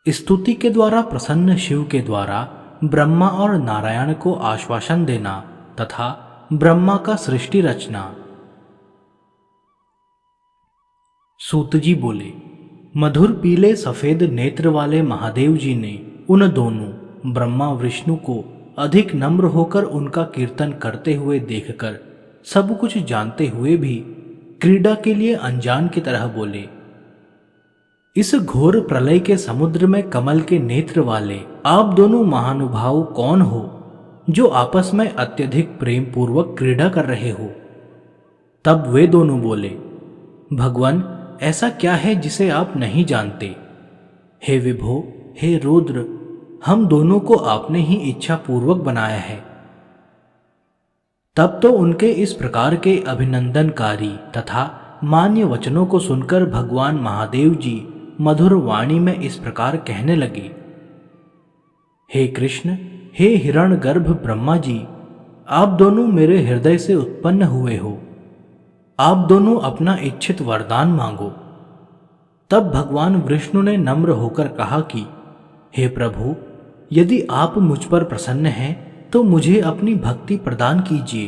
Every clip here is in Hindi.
स्तुति के द्वारा प्रसन्न शिव के द्वारा ब्रह्मा और नारायण को आश्वासन देना तथा ब्रह्मा का सृष्टि रचना। सूत जी बोले, मधुर पीले सफेद नेत्र वाले महादेव जी ने उन दोनों ब्रह्मा विष्णु को अधिक नम्र होकर उनका कीर्तन करते हुए देखकर सब कुछ जानते हुए भी क्रीड़ा के लिए अनजान की तरह बोले, इस घोर प्रलय के समुद्र में कमल के नेत्र वाले आप दोनों महानुभाव कौन हो जो आपस में अत्यधिक प्रेम पूर्वक क्रीड़ा कर रहे हो। तब वे दोनों बोले, भगवान ऐसा क्या है जिसे आप नहीं जानते। हे विभो, हे रुद्र, हम दोनों को आपने ही इच्छा पूर्वक बनाया है। तब तो उनके इस प्रकार के अभिनंदनकारी तथा मान्य वचनों को सुनकर भगवान महादेव जी मधुर वाणी में इस प्रकार कहने लगे, हे कृष्ण, हे हिरण्यगर्भ ब्रह्मा जी, आप दोनों मेरे हृदय से उत्पन्न हुए हो। आप दोनों अपना इच्छित वरदान मांगो। तब भगवान विष्णु ने नम्र होकर कहा कि हे प्रभु, यदि आप मुझ पर प्रसन्न हैं तो मुझे अपनी भक्ति प्रदान कीजिए।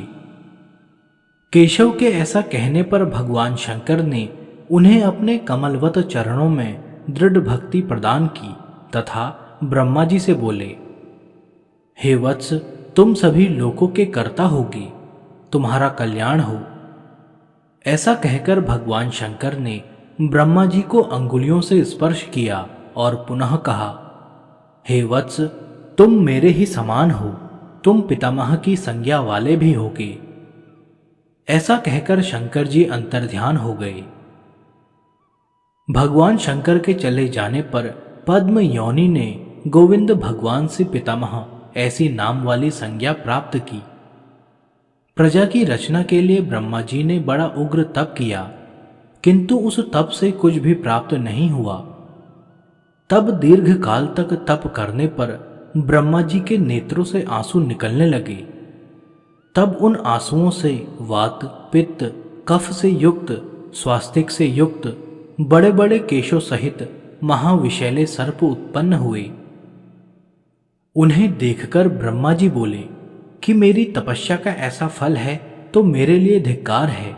केशव के ऐसा कहने पर भगवान शंकर ने उन्हें अपने कमलवत चरणों में दृढ़ भक्ति प्रदान की तथा ब्रह्मा जी से बोले, हे वत्स, तुम सभी लोकों के कर्ता होगे, तुम्हारा कल्याण हो। ऐसा कहकर भगवान शंकर ने ब्रह्मा जी को अंगुलियों से स्पर्श किया और पुनः कहा, हे वत्स, तुम मेरे ही समान हो, तुम पितामह की संज्ञा वाले भी होगे। ऐसा कहकर शंकर जी अंतर्ध्यान हो गए। भगवान शंकर के चले जाने पर पद्म योनि ने गोविंद भगवान से पितामह ऐसी नाम वाली संज्ञा प्राप्त की। प्रजा की रचना के लिए ब्रह्मा जी ने बड़ा उग्र तप किया, किंतु उस तप से कुछ भी प्राप्त नहीं हुआ। तब दीर्घ काल तक तप करने पर ब्रह्मा जी के नेत्रों से आंसू निकलने लगे। तब उन आंसुओं से वात, पित्त, कफ से युक्त, स्वास्तिक से युक्त बड़े बड़े केशों सहित महाविशैले सर्प उत्पन्न हुए। उन्हें देखकर ब्रह्मा जी बोले कि मेरी तपस्या का ऐसा फल है तो मेरे लिए धिक्कार है,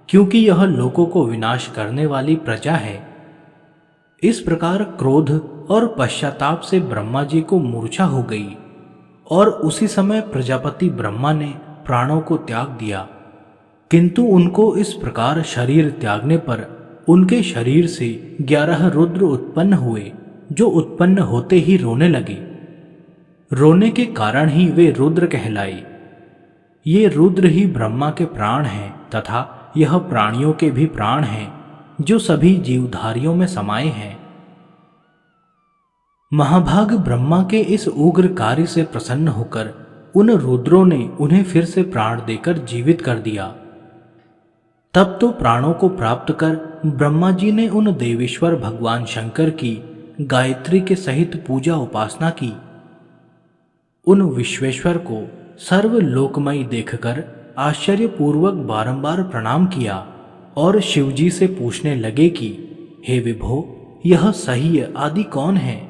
क्योंकि यह लोकों को विनाश करने वाली प्रजा है। इस प्रकार क्रोध और पश्चाताप से ब्रह्मा जी को मूर्छा हो गई और उसी समय प्रजापति ब्रह्मा ने प्राणों को त्याग दिया। किंतु उनको इस प्रकार शरीर त्यागने पर उनके शरीर से 11 रुद्र उत्पन्न हुए, जो उत्पन्न होते ही रोने लगे। रोने के कारण ही वे रुद्र कहलाए। ये रुद्र ही ब्रह्मा के प्राण हैं तथा यह प्राणियों के भी प्राण हैं, जो सभी जीवधारियों में समाये हैं। महाभाग ब्रह्मा के इस उग्र कार्य से प्रसन्न होकर उन रुद्रों ने उन्हें फिर से प्राण देकर जीवित कर दिया। तब तो प्राणों को प्राप्त कर ब्रह्मा जी ने उन देवेश्वर भगवान शंकर की गायत्री के सहित पूजा उपासना की। उन विश्वेश्वर को सर्वलोकमयी देखकर आश्चर्यपूर्वक बारंबार प्रणाम किया और शिवजी से पूछने लगे कि हे विभो, यह सह्य आदि कौन है।